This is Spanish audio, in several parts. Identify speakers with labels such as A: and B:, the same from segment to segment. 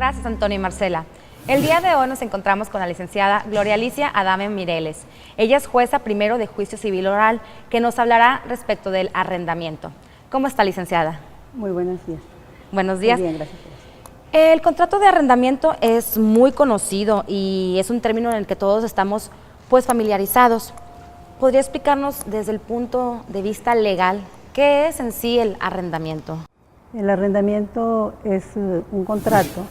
A: Gracias, Antonio y Marcela. El día de hoy nos encontramos con la licenciada Gloria Alicia Adame Mireles. Ella es jueza primero de juicio civil oral, que nos hablará respecto del arrendamiento. ¿Cómo está, licenciada?
B: Muy buenos días.
A: Buenos días.
B: Muy bien, gracias.
A: El contrato de arrendamiento es muy conocido y es un término en el que todos estamos familiarizados. ¿Podría explicarnos desde el punto de vista legal qué es en sí el arrendamiento?
B: El arrendamiento es un contrato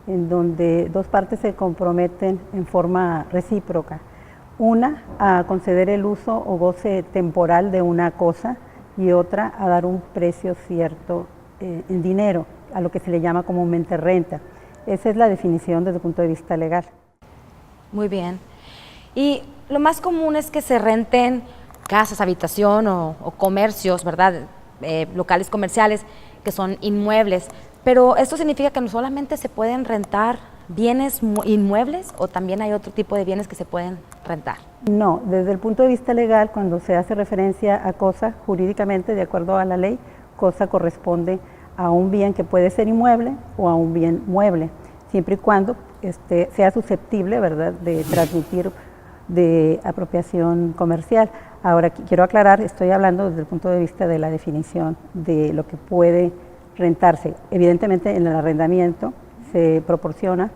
B: en donde dos partes se comprometen en forma recíproca. Una a conceder el uso o goce temporal de una cosa y otra a dar un precio cierto en dinero, a lo que se le llama comúnmente renta. Esa es la definición desde el punto de vista legal.
A: Muy bien. Y lo más común es que se renten casas, habitación o comercios, ¿verdad? Locales comerciales que son inmuebles. Pero ¿esto significa que no solamente se pueden rentar bienes inmuebles o también hay otro tipo de bienes que se pueden rentar?
B: No, desde el punto de vista legal, cuando se hace referencia a cosa, jurídicamente, de acuerdo a la ley, cosa corresponde a un bien que puede ser inmueble o a un bien mueble, siempre y cuando sea susceptible, ¿verdad?, de transmitir de apropiación comercial. Ahora, quiero aclarar, estoy hablando desde el punto de vista de la definición de lo que puede rentarse. Evidentemente, en el arrendamiento se proporciona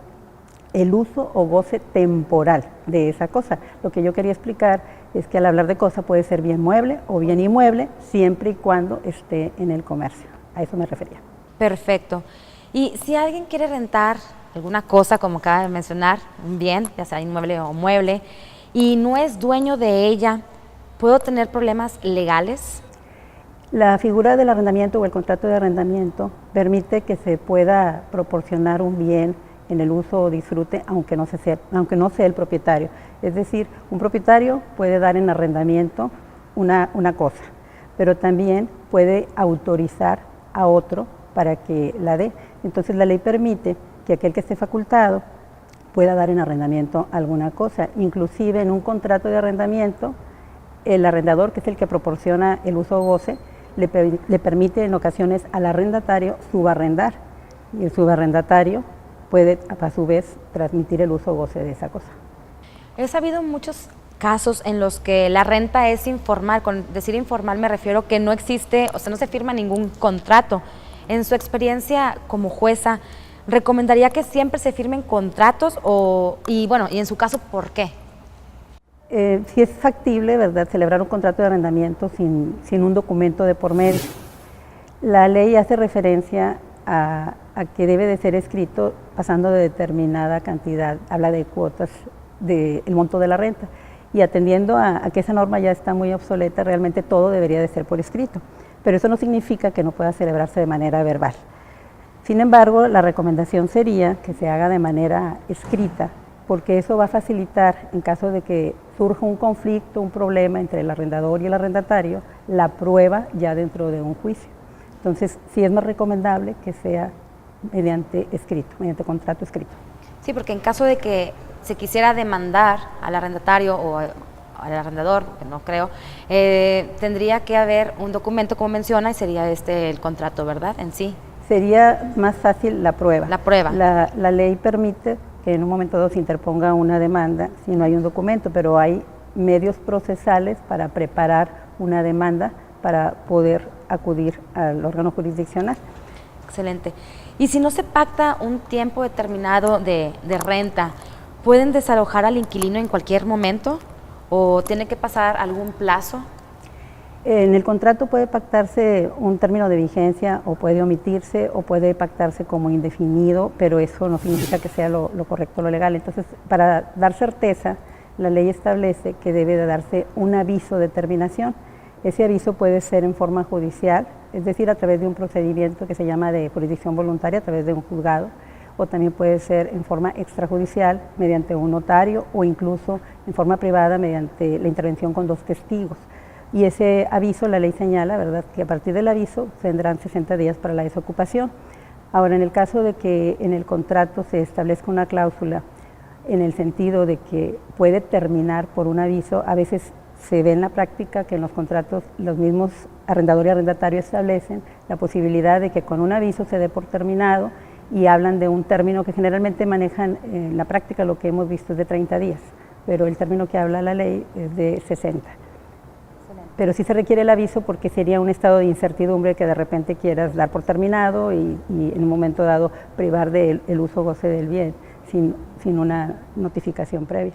B: el uso o goce temporal de esa cosa. Lo que yo quería explicar es que al hablar de cosa puede ser bien mueble o bien inmueble, siempre y cuando esté en el comercio. A eso me refería.
A: Perfecto. Y si alguien quiere rentar alguna cosa, como acaba de mencionar, un bien, ya sea inmueble o mueble, y no es dueño de ella, ¿puedo tener problemas legales?
B: La figura del arrendamiento o el contrato de arrendamiento permite que se pueda proporcionar un bien en el uso o disfrute, aunque no sea el propietario. Es decir, un propietario puede dar en arrendamiento una cosa, pero también puede autorizar a otro para que la dé. Entonces la ley permite que aquel que esté facultado pueda dar en arrendamiento alguna cosa. Inclusive en un contrato de arrendamiento, el arrendador, que es el que proporciona el uso o goce, le permite en ocasiones al arrendatario subarrendar, y el subarrendatario puede a su vez transmitir el uso o goce de esa cosa.
A: He sabido muchos casos en los que la renta es informal. Con decir informal me refiero que no existe, o sea, no se firma ningún contrato. En su experiencia como jueza, ¿recomendaría que siempre se firmen contratos y en su caso, por qué?
B: Si es factible, ¿verdad?, celebrar un contrato de arrendamiento sin un documento de por medio. La ley hace referencia a que debe de ser escrito pasando de determinada cantidad, habla de cuotas del monto de la renta, y atendiendo a que esa norma ya está muy obsoleta, realmente todo debería de ser por escrito, pero eso no significa que no pueda celebrarse de manera verbal. Sin embargo, la recomendación sería que se haga de manera escrita, porque eso va a facilitar, en caso de que surja un conflicto, un problema entre el arrendador y el arrendatario, la prueba ya dentro de un juicio. Entonces, sí es más recomendable que sea mediante escrito, mediante contrato escrito.
A: Sí, porque en caso de que se quisiera demandar al arrendatario o al arrendador, que no creo, tendría que haber un documento, como menciona, y sería el contrato, ¿verdad?, en sí.
B: Sería más fácil la prueba.
A: La prueba.
B: La ley permite que en un momento dado se interponga una demanda si no hay un documento, pero hay medios procesales para preparar una demanda para poder acudir al órgano jurisdiccional.
A: Excelente. Y si no se pacta un tiempo determinado de renta, ¿pueden desalojar al inquilino en cualquier momento o tiene que pasar algún plazo?
B: En el contrato puede pactarse un término de vigencia o puede omitirse o puede pactarse como indefinido, pero eso no significa que sea lo correcto, lo legal. Entonces, para dar certeza, la ley establece que debe de darse un aviso de terminación. Ese aviso puede ser en forma judicial, es decir, a través de un procedimiento que se llama de jurisdicción voluntaria, a través de un juzgado, o también puede ser en forma extrajudicial, mediante un notario, o incluso en forma privada, mediante la intervención con 2 testigos. Y ese aviso, la ley señala, ¿verdad?, que a partir del aviso tendrán 60 días para la desocupación. Ahora, en el caso de que en el contrato se establezca una cláusula en el sentido de que puede terminar por un aviso, a veces se ve en la práctica que en los contratos los mismos arrendador y arrendatario establecen la posibilidad de que con un aviso se dé por terminado y hablan de un término que generalmente manejan en la práctica, lo que hemos visto es de 30 días, pero el término que habla la ley es de 60. Pero sí se requiere el aviso porque sería un estado de incertidumbre que de repente quieras dar por terminado y en un momento dado privar del uso o goce del bien sin una notificación previa.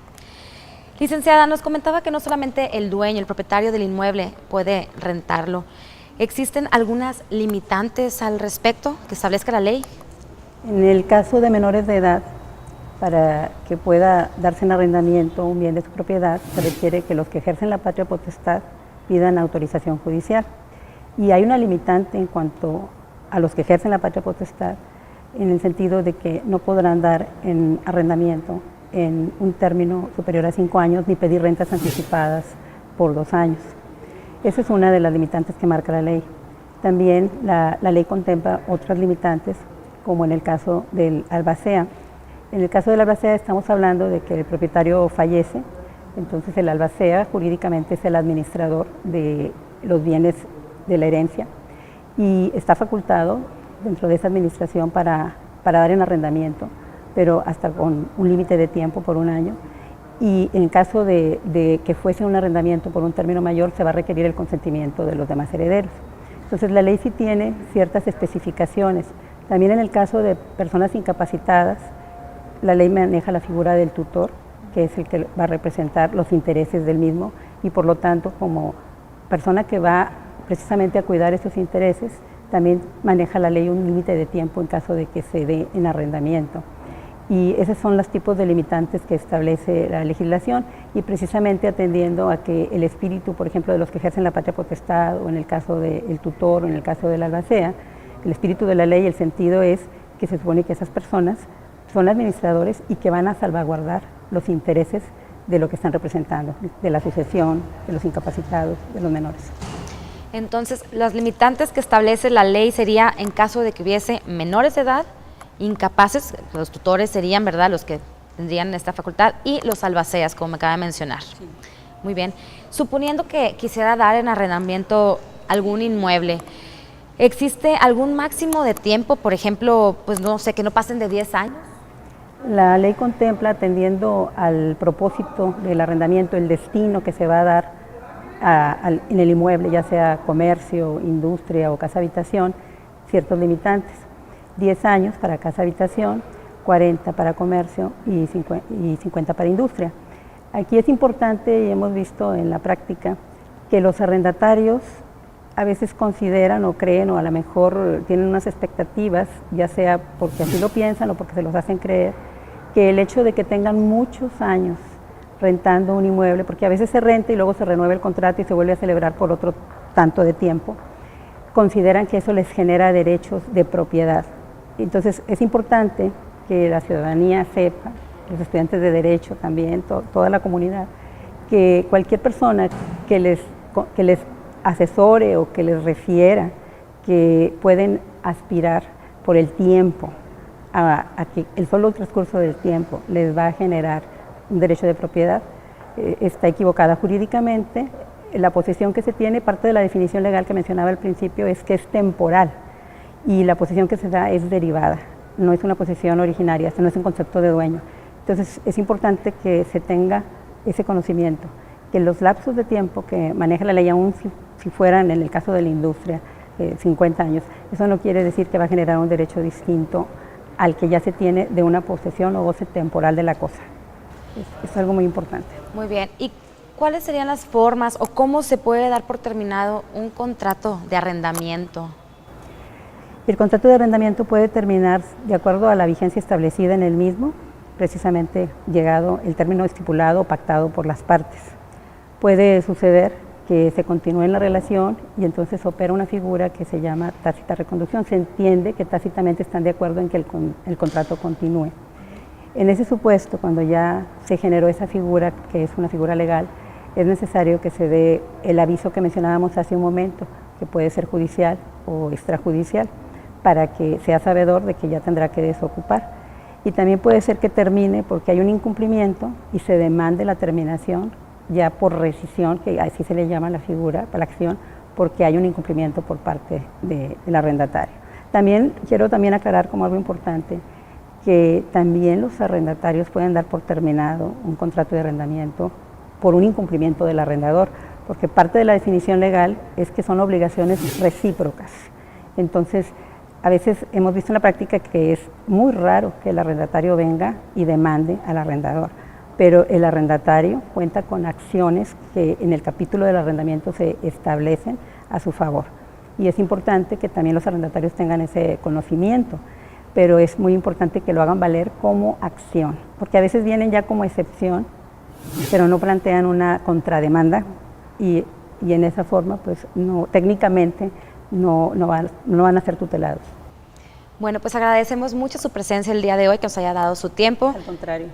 A: Licenciada, nos comentaba que no solamente el dueño, el propietario del inmueble puede rentarlo. ¿Existen algunas limitantes al respecto que establezca la ley?
B: En el caso de menores de edad, para que pueda darse en arrendamiento un bien de su propiedad, se requiere que los que ejercen la patria potestad pidan autorización judicial. Y hay una limitante en cuanto a los que ejercen la patria potestad, en el sentido de que no podrán dar en arrendamiento en un término superior a 5 años ni pedir rentas anticipadas por 2 años. Esa es una de las limitantes que marca la ley. También la ley contempla otras limitantes, como en el caso del albacea. En el caso del albacea estamos hablando de que el propietario fallece, entonces el albacea jurídicamente es el administrador de los bienes de la herencia y está facultado dentro de esa administración para dar en arrendamiento, pero hasta con un límite de tiempo por 1 año. Y en el caso de que fuese un arrendamiento por un término mayor, se va a requerir el consentimiento de los demás herederos. Entonces la ley sí tiene ciertas especificaciones. También en el caso de personas incapacitadas, la ley maneja la figura del tutor, que es el que va a representar los intereses del mismo y por lo tanto como persona que va precisamente a cuidar esos intereses, también maneja la ley un límite de tiempo en caso de que se dé en arrendamiento. Y esos son los tipos de limitantes que establece la legislación y precisamente atendiendo a que el espíritu, por ejemplo, de los que ejercen la patria potestad o en el caso del tutor o en el caso del albacea, el espíritu de la ley, el sentido es que se supone que esas personas son administradores y que van a salvaguardar los intereses de lo que están representando, de la sucesión, de los incapacitados, de los menores.
A: Entonces, las limitantes que establece la ley sería en caso de que hubiese menores de edad, incapaces, los tutores serían, ¿verdad?, los que tendrían esta facultad, y los albaceas, como me acaba de mencionar. Sí. Muy bien. Suponiendo que quisiera dar en arrendamiento algún inmueble, ¿existe algún máximo de tiempo, por ejemplo, pues no sé, que no pasen de 10 años?
B: La ley contempla, atendiendo al propósito del arrendamiento, el destino que se va a dar en el inmueble, ya sea comercio, industria o casa-habitación, ciertos limitantes. 10 años para casa-habitación, 40 para comercio y 50 para industria. Aquí es importante, y hemos visto en la práctica, que los arrendatarios a veces consideran o creen o a lo mejor tienen unas expectativas, ya sea porque así lo piensan o porque se los hacen creer, que el hecho de que tengan muchos años rentando un inmueble, porque a veces se renta y luego se renueva el contrato y se vuelve a celebrar por otro tanto de tiempo, consideran que eso les genera derechos de propiedad. Entonces es importante que la ciudadanía sepa, los estudiantes de Derecho también, toda la comunidad, que cualquier persona que les asesore o que les refiera que pueden aspirar por el tiempo a que el solo transcurso del tiempo les va a generar un derecho de propiedad, está equivocada jurídicamente. La posesión que se tiene, parte de la definición legal que mencionaba al principio, es que es temporal y la posesión que se da es derivada, no es una posesión originaria, no es un concepto de dueño. Entonces es importante que se tenga ese conocimiento, que los lapsos de tiempo que maneja la ley, aún si fueran en el caso de la industria 50 años, eso no quiere decir que va a generar un derecho distinto al que ya se tiene de una posesión o goce temporal de la cosa. Es algo muy importante. Muy
A: bien. ¿Y cuáles serían las formas o cómo se puede dar por terminado un contrato de arrendamiento?
B: El contrato de arrendamiento puede terminar de acuerdo a la vigencia establecida en el mismo, precisamente llegado el término estipulado o pactado por las partes. Puede suceder que se continúe en la relación y entonces opera una figura que se llama tácita reconducción. Se entiende que tácitamente están de acuerdo en que el contrato continúe. En ese supuesto, cuando ya se generó esa figura, que es una figura legal, es necesario que se dé el aviso que mencionábamos hace un momento, que puede ser judicial o extrajudicial, para que sea sabedor de que ya tendrá que desocupar. Y también puede ser que termine porque hay un incumplimiento y se demande la terminación ya por rescisión, que así se le llama la figura, para la acción, porque hay un incumplimiento por parte del arrendatario. También quiero aclarar como algo importante que también los arrendatarios pueden dar por terminado un contrato de arrendamiento por un incumplimiento del arrendador, porque parte de la definición legal es que son obligaciones recíprocas. Entonces, a veces hemos visto en la práctica que es muy raro que el arrendatario venga y demande al arrendador, pero el arrendatario cuenta con acciones que en el capítulo del arrendamiento se establecen a su favor. Y es importante que también los arrendatarios tengan ese conocimiento, pero es muy importante que lo hagan valer como acción, porque a veces vienen ya como excepción, pero no plantean una contrademanda y en esa forma, pues no, técnicamente no van a ser tutelados.
A: Bueno, pues agradecemos mucho su presencia el día de hoy, que nos haya dado su tiempo.
B: Al contrario.